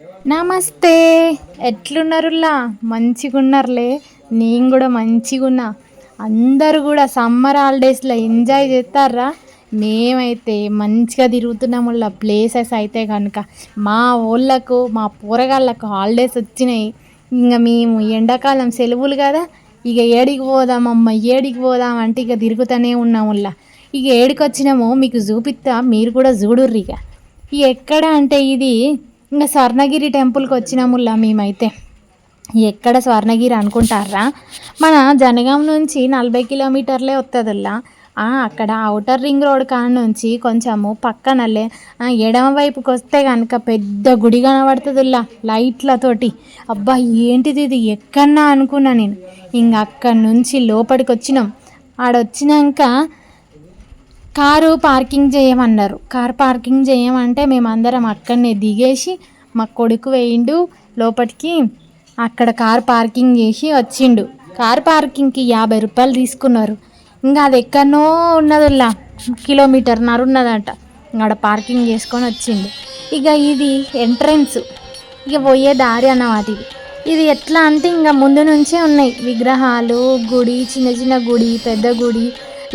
నమస్తే. ఎట్లున్నారులా? మంచిగున్నారులే. నేను కూడా మంచిగున్నా. అందరూ కూడా సమ్మర్ హాలిడేస్లో ఎంజాయ్ చేస్తారా? మేమైతే మంచిగా తిరుగుతున్నాముల్లా ప్లేసెస్ అయితే కనుక మా ఊళ్ళకు మా పోరగాళ్ళకు హాలిడేస్ వచ్చినాయి. ఇంకా మేము ఎండాకాలం సెలవులు కదా, ఇక ఏడికి పోదామమ్మ ఏడికి పోదాం అంటే ఇక తిరుగుతూనే ఉన్నాముల్లా. ఇక ఏడికి వచ్చినామో మీకు చూపిస్తా, మీరు కూడా చూడుర్రి. ఇక ఎక్కడ అంటే ఇది ఇంకా స్వర్ణగిరి టెంపుల్కి వచ్చినాముల్లా మేమైతే. ఎక్కడ స్వర్ణగిరి అనుకుంటారా? మన జనగాం నుంచి 40 కిలోమీటర్లే వస్తుందిల్లా. అక్కడ ఔటర్ రింగ్ రోడ్ కాడ నుంచి కొంచెము పక్కనలే ఎడమ వైపుకి వస్తే కనుక పెద్ద గుడి కనబడుతుందిల్లా లైట్లతోటి. అబ్బా ఏంటిది ఇది ఎక్కడన్నా అనుకున్నా నేను. ఇంక అక్కడి నుంచి లోపలికి వచ్చినాం. ఆడొచ్చినాక కారు పార్కింగ్ చేయమన్నారు. కారు పార్కింగ్ చేయమంటే మేమందరం అక్కడనే దిగేసి మా కొడుకు వేయిండు లోపలికి. అక్కడ కారు పార్కింగ్ చేసి వచ్చిండు. కారు పార్కింగ్కి 50 రూపాయలు తీసుకున్నారు. ఇంకా అది ఎక్కడనో ఉన్నదిలా, కిలోమీటర్న్నర ఉన్నదట. ఆడ పార్కింగ్ చేసుకొని వచ్చిండు. ఇక ఇది ఎంట్రన్స్, ఇక పోయే దారి అన్నమాట. ఇది ఎట్లా అంటే ఇంకా ముందు నుంచే ఉన్నాయి విగ్రహాలు, గుడి, చిన్న చిన్న గుడి, పెద్ద గుడి,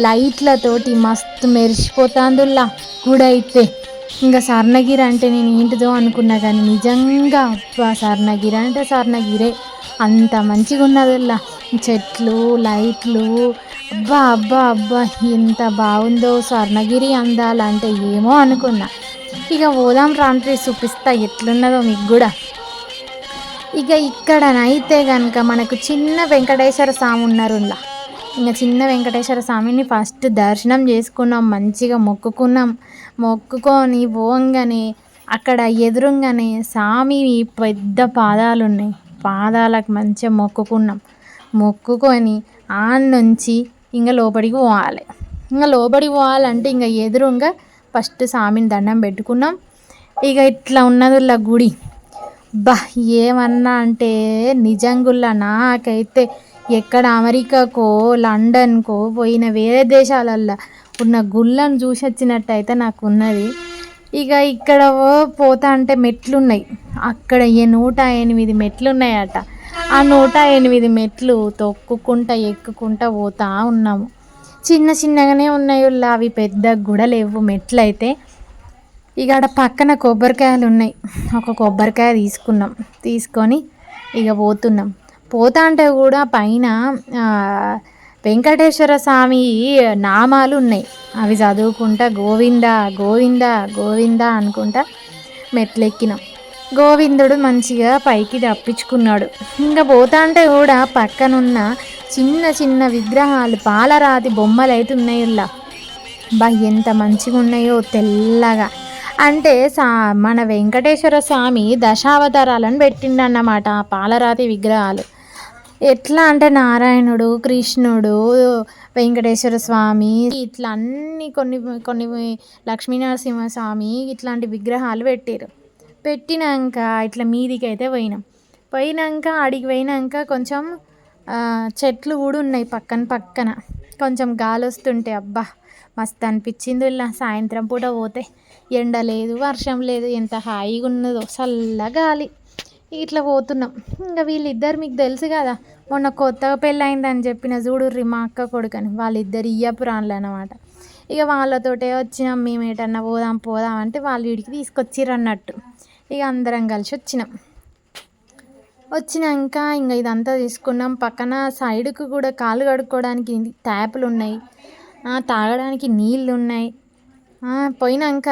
లైట్లతోటి మస్తు మెరిసిపోతాందుల్లా గుడి అయితే. ఇంకా స్వర్ణగిరి అంటే నేను ఏంటిదో అనుకున్నా కానీ నిజంగా స్వర్ణగిరి అంటే స్వర్ణగిరే. అంత మంచిగా ఉన్నదిల్లా, చెట్లు, లైట్లు. అబ్బా అబ్బా అబ్బా ఎంత బాగుందో స్వర్ణగిరి అందాలంటే ఏమో అనుకున్నా. ఇక పోదాం రాంట్రీ, చూపిస్తా ఎట్లున్నదో మీకు కూడా. ఇక ఇక్కడనైతే కనుక మనకు చిన్న వెంకటేశ్వర స్వామి ఉన్నారులా. ఇంకా చిన్న వెంకటేశ్వర స్వామిని ఫస్ట్ దర్శనం చేసుకున్నాం, మంచిగా మొక్కుకొని పోంగానే అక్కడ ఎదురుగానే స్వామి పెద్ద పాదాలు ఉన్నాయి. పాదాలకు మంచిగా మొక్కుకొని నుంచి ఇంకా లోపలికి పోవాలి. ఇంకా లోపలికి పోవాలంటే ఇంకా ఎదురుగా ఫస్ట్ స్వామిని దండం పెట్టుకున్నాం. ఇక ఇట్లా ఉన్నదిలా గుడి. బా ఏమన్నా అంటే నిజంగుల్లా నాకైతే ఎక్కడ అమెరికాకో లండన్కో పోయిన వేరే దేశాలల్లో ఉన్న గుళ్ళను చూసి వచ్చినట్టయితే నాకు ఉన్నది. ఇక ఇక్కడ పోతా అంటే మెట్లు ఉన్నాయి. అక్కడ 108 మెట్లు ఉన్నాయట. ఆ 108 మెట్లు తొక్కుకుంటా ఎక్కుకుంటా పోతా ఉన్నాము. చిన్న చిన్నగానే ఉన్నాయి, అవి పెద్ద కూడా లేవు మెట్లు అయితే. ఇక ఆడ పక్కన కొబ్బరికాయలు ఉన్నాయి. ఒక కొబ్బరికాయ తీసుకొని ఇక పోతా అంటే కూడా పైన వెంకటేశ్వర స్వామి నామాలు ఉన్నాయి. అవి చదువుకుంటా గోవింద గోవింద గోవింద అనుకుంటా మెట్లెక్కినాం. గోవిందుడు మంచిగా పైకి తప్పించుకున్నాడు. ఇంకా పోతా అంటే కూడా పక్కనున్న చిన్న చిన్న విగ్రహాలు, పాలరాతి బొమ్మలు అయితే ఉన్నాయి ఇలా. బా ఎంత మంచిగా ఉన్నాయో తెల్లగా. అంటే మన వెంకటేశ్వర స్వామి దశావతారాలను పెట్టిండన్నమాట ఆ పాలరాతి విగ్రహాలు. ఎట్లా అంటే నారాయణుడు, కృష్ణుడు, వెంకటేశ్వర స్వామి ఇట్లా అన్ని కొన్ని లక్ష్మీనరసింహ స్వామి ఇట్లాంటి విగ్రహాలు పెట్టినాక ఇట్లా మీదికి అయితే పోయినాక ఆడికి పోయినాక కొంచెం చెట్లు కూడా ఉన్నాయి పక్కన. కొంచెం గాలి వస్తుంటే అబ్బా మస్తు అనిపించింది ఇలా. సాయంత్రం పూట పోతే ఎండ లేదు, వర్షం లేదు, ఎంత హాయిగా ఉన్నదో చల్ల గాలి. ఇట్లా పోతున్నాం. ఇంకా వీళ్ళిద్దరు మీకు తెలుసు కదా, మొన్న కొత్తగా పెళ్ళయిందని చెప్పిన చూడుర్రి మా అక్క కొడుకని, వాళ్ళిద్దరు ఇయ్యపురాన్లు అన్నమాట. ఇక వాళ్ళతోటే వచ్చినాం. మేము ఏటన్నా పోదాం అంటే వాళ్ళు వీడికి తీసుకొచ్చిర్రు అన్నట్టు. ఇక అందరం కలిసి వచ్చినాక ఇంకా ఇదంతా తీసుకున్నాం. పక్కన సైడ్కు కూడా కాళ్ళు కడుక్కోవడానికి ట్యాపులు ఉన్నాయి, తాగడానికి నీళ్ళు ఉన్నాయి. పోయినాక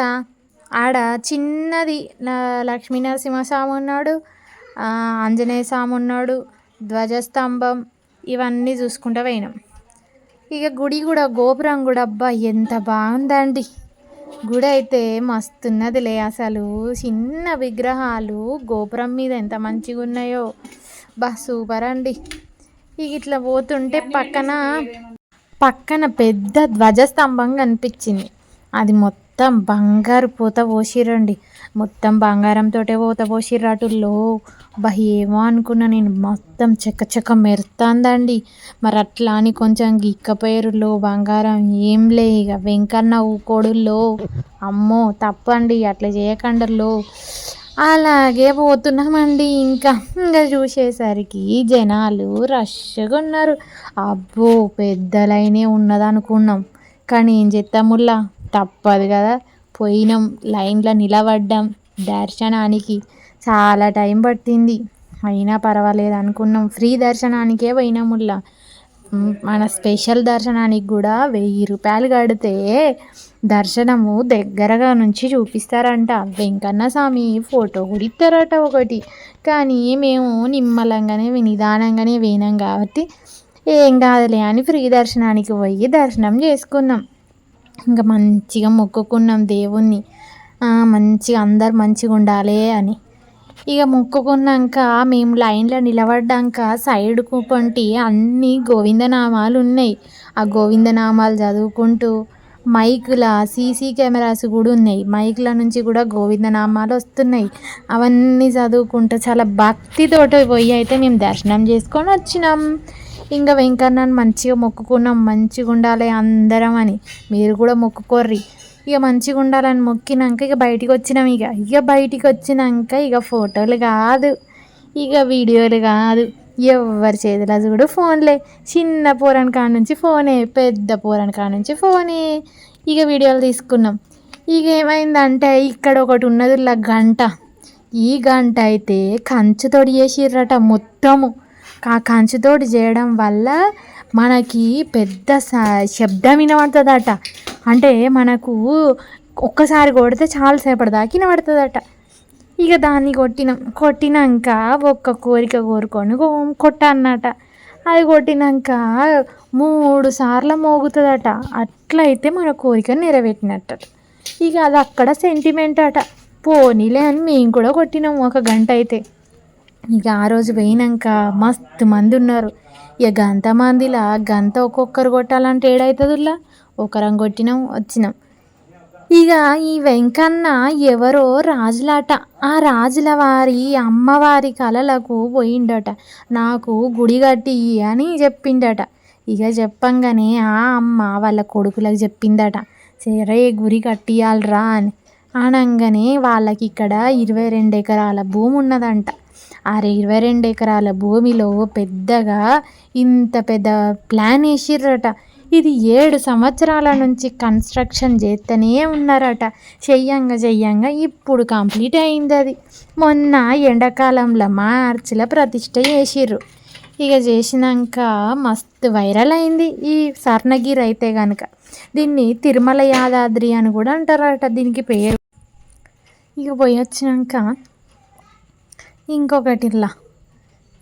ఆడ చిన్నది లక్ష్మీనరసింహస్వామి ఉన్నాడు, ఆంజనేయ స్వామి ఉన్నాడు, ధ్వజస్తంభం, ఇవన్నీ చూసుకుంటూ పోయినాం. ఇక గుడి కూడా గోపురం కూడా అబ్బా ఎంత బాగుందండి. గుడి అయితే మస్తున్నదిలే అసలు. చిన్న విగ్రహాలు గోపురం మీద ఎంత మంచిగా ఉన్నాయో, బా సూపర్ అండి. ఇక ఇట్లా పోతుంటే పక్కన పెద్ద ధ్వజస్తంభం కనిపించింది. అది మొత్తం బంగారు పూత పోసిరండి. మొత్తం బంగారంతో పూత పోసిర్రు అటుల్లో. ఏమో అనుకున్నా నేను, మొత్తం చెక్క మెరుతుందండి. మరి అట్లా అని కొంచెం గిక్కపోయారులో బంగారం ఏంలే. ఇక వెంకన్న ఊకోడుల్లో అమ్మో తప్పండి, అట్లా చేయకండర్లో అలాగే పోతున్నామండి. ఇంకా చూసేసరికి జనాలు రష్గా ఉన్నారు. అబ్బో, పెద్ద లైనే ఉన్నదనుకున్నాం. కానీ ఏం చేస్తాముల్లా, తప్పదు కదా. పోయినాం, లైన్లో నిలబడ్డాం దర్శనానికి. చాలా టైం పట్టింది, అయినా పర్వాలేదు అనుకున్నాం. ఫ్రీ దర్శనానికే పోయినాముల్లా. మన స్పెషల్ దర్శనానికి కూడా 1000 రూపాయలు కడితే దర్శనము దగ్గరగా నుంచి చూపిస్తారంట. వెంకన్న స్వామి ఫోటో కూడా ఇస్తారట ఒకటి. కానీ మేము నిమ్మలంగానే నిదానంగానే పోయినాం కాబట్టి ఏం కాదులే అని ఫ్రీ దర్శనానికి పోయి దర్శనం చేసుకున్నాం. ఇంకా మంచిగా మొక్కుకున్నాం దేవుణ్ణి, మంచిగా అందరు మంచిగా ఉండాలి అని. ఇక మొక్కుకున్నాక మేము లైన్లో నిలబడ్డాక సైడ్కు కొంటి అన్ని గోవిందనామాలు ఉన్నాయి. ఆ గోవిందనామాలు చదువుకుంటూ మైకుల సీసీ కెమెరాస్ కూడా ఉన్నాయి. మైకుల నుంచి కూడా గోవిందనామాలు వస్తున్నాయి. అవన్నీ చదువుకుంటూ చాలా భక్తితోటి పోయి అయితే మేము దర్శనం చేసుకొని వచ్చినాం. ఇంకా వెంకన్నని మంచిగా మొక్కుకున్నాం, మంచిగా ఉండాలి అందరం అని. మీరు కూడా మొక్కుకోర్రి. ఇక మంచిగా ఉండాలని మొక్కినాక ఇక బయటికి వచ్చినాం. ఇక బయటికి వచ్చినాక ఇక ఫోటోలు కాదు, ఇక వీడియోలు కాదు, ఎవరి చేతిలో చూడు ఫోన్లే. చిన్న పోరని కాడ నుంచి ఫోనే, పెద్ద పోరని కాడ నుంచి ఫోనే. ఇక వీడియోలు తీసుకున్నాం. ఇక ఏమైందంటే ఇక్కడ ఒకటి ఉన్నది గంట. ఈ గంట అయితే కంచుతోటి చేసిర్రట మొత్తము. ఆ కంచుతోటి చేయడం వల్ల మనకి పెద్ద శబ్దం వినబడుతుందట. అంటే మనకు ఒక్కసారి కొడితే చాలాసేపటి దాకా వినబడుతుందట. ఇక దాన్ని కొట్టినాక ఒక్క కోరిక కోరుకొని కొట్టన్నట. అది కొట్టినాక 3 సార్లు మోగుతుందట. అట్లయితే మన కోరిక నెరవేరినట్ట. ఇక అది అక్కడ సెంటిమెంట్ అట. పోనీలే అని మేము కూడా కొట్టినాము ఒక గంట అయితే. ఇక ఆ రోజు పోయినాక మస్తు మంది ఉన్నారు. ఇక గంత మందిలా గంత ఒక్కొక్కరు కొట్టాలంటే ఏడవుతుందిలా, ఒకరం కొట్టినాం వచ్చినాం. ఇక ఈ వెంకన్న ఎవరో రాజులాట. ఆ రాజుల వారి అమ్మవారి కలలకు పోయిండట. నాకు గుడి కట్టి అని చెప్పిండట. ఇక చెప్పంగానే ఆ అమ్మ వాళ్ళ కొడుకులకు చెప్పిందట, సరే గుడి కట్టియాలరా అని. అనగానే వాళ్ళకి ఇక్కడ 22 ఎకరాల భూమి ఉన్నదంట. ఆ 22 ఎకరాల భూమిలో పెద్దగా ఇంత పెద్ద ప్లాన్ వేసిర్రట. ఇది 7 సంవత్సరాల నుంచి కన్స్ట్రక్షన్ చేస్తూనే ఉన్నారట. చెయ్యంగా ఇప్పుడు కంప్లీట్ అయింది. అది మొన్న ఎండాకాలంలో మార్చిలో ప్రతిష్ట చేసిర్రు. ఇక చేసినాక మస్తు వైరల్ అయింది ఈ స్వర్ణగిరి అయితే కనుక. దీన్ని తిరుమల యాదాద్రి అని కూడా అంటారట దీనికి పేరు. ఇక పోయి వచ్చినాక ఇంకొకటిలా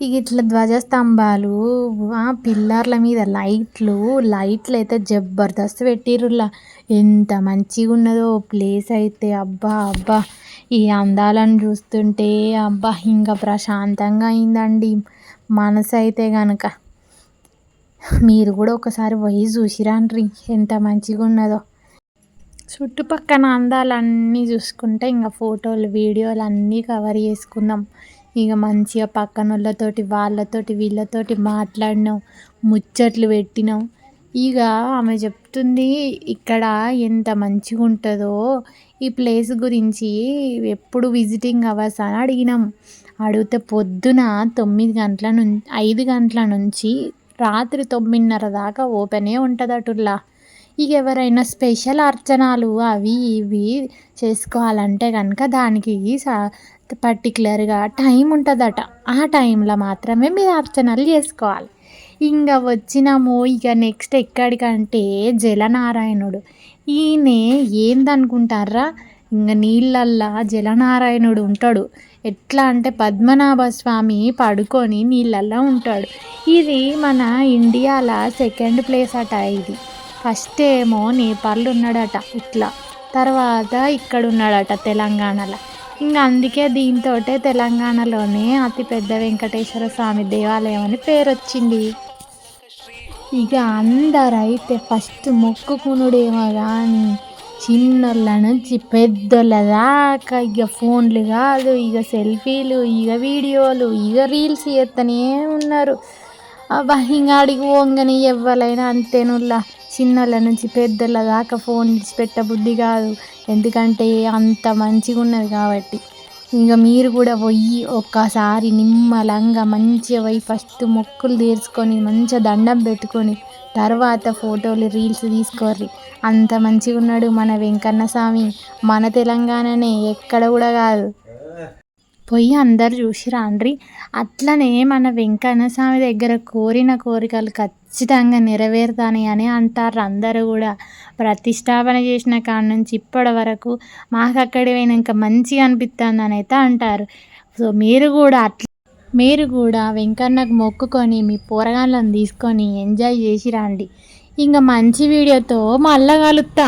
ఇట్లా ధ్వజస్తంభాలు, పిల్లర్ల మీద లైట్లు అయితే జబర్దస్త్ పెట్టిర్రులా. ఎంత మంచిగా ఉన్నదో ప్లేస్ అయితే. అబ్బా ఈ అందాలను చూస్తుంటే అబ్బా ఇంకా ప్రశాంతంగా అయిందండి మనసు అయితే కనుక. మీరు కూడా ఒకసారి పోయి చూసిరండ్రి ఎంత మంచిగా ఉన్నదో. చుట్టుపక్కల అందాలన్నీ చూసుకుంటే ఇంకా ఫోటోలు వీడియోలు అన్నీ కవర్ చేసుకుందాం. ఇక మంచిగా పక్కన వాళ్ళతోటి వీళ్ళతోటి మాట్లాడినాం, ముచ్చట్లు పెట్టినాం. ఇక ఆమె చెప్తుంది ఇక్కడ ఎంత మంచిగా ఉంటుందో ఈ ప్లేస్ గురించి ఎప్పుడు విజిటింగ్ అవర్స్ అని అడిగినాం. అడిగితే పొద్దున 5 గంటల నుంచి రాత్రి 9:30 దాకా ఓపెనే ఉంటుందటుల్లా. ఇక ఎవరైనా స్పెషల్ అర్చనలు అవి ఇవి చేసుకోవాలంటే కనుక దానికి పర్టికులర్గా టైం ఉంటుందట. ఆ టైంలో మాత్రమే మీరు అర్చనలు చేసుకోవాలి. ఇంకా వచ్చినాము. ఇక నెక్స్ట్ ఎక్కడికంటే జలనారాయణుడు. ఈయన ఏందనుకుంటారా, ఇంకా నీళ్ళల్లా జలనారాయణుడు ఉంటాడు. ఎట్లా అంటే పద్మనాభ స్వామి పడుకొని నీళ్ళల్లో ఉంటాడు. ఇది మన ఇండియాలో 2nd ప్లేస్ అట. ఇది ఫస్ట్ ఏమో నేపాల్లో ఉన్నాడట ఇట్లా, తర్వాత ఇక్కడ ఉన్నాడట తెలంగాణలో. ఇంకా అందుకే దీంతో తెలంగాణలోనే అతిపెద్ద వెంకటేశ్వర స్వామి దేవాలయం అని పేరు వచ్చింది. ఇక అందరైతే ఫస్ట్ మొక్కుకునుడేమో కానీ చిన్నోళ్ళ నుంచి పెద్దోళ్ళ దాకా ఇక ఫోన్లు కాదు, ఇక సెల్ఫీలు, ఇక వీడియోలు, ఇక రీల్స్ చేస్తూనే ఉన్నారు. అబ్బా ఇంకా అడిగి పోగానే ఎవరైనా అంతేనుల్లా. చిన్నోళ్ళ నుంచి పెద్దోళ్ళ దాకా ఫోన్ విడిచిపెట్ట బుద్ధి కాదు. ఎందుకంటే అంత మంచిగా ఉన్నది కాబట్టి. ఇక మీరు కూడా పోయి ఒక్కసారి నిమ్మలంగా మంచిగా పోయి ఫస్ట్ మొక్కులు తీర్చుకొని మంచిగా దండం పెట్టుకొని తర్వాత ఫోటోలు రీల్స్ తీసుకోర్రి. అంత మంచిగా ఉన్నాడు మన వెంకన్న స్వామి. మన తెలంగాణనే, ఎక్కడ కూడా కాదు. పోయి అందరు చూసి రాండ్రి. అట్లనే మన వెంకన్న స్వామి దగ్గర కోరిన కోరికలు ఖచ్చితంగా నెరవేరుతాయి అని అంటారు అందరూ కూడా. ప్రతిష్టాపన చేసిన కాడ నుంచి ఇప్పటి వరకు మాకు అక్కడికి పోయినాక మంచిగా అనిపిస్తుంది అని అయితే అంటారు. సో మీరు కూడా వెంకన్నకు మొక్కుకొని మీ పోరగాళ్ళని తీసుకొని ఎంజాయ్ చేసి రండి. ఇంకా మంచి వీడియోతో మళ్ళా కలుస్తా.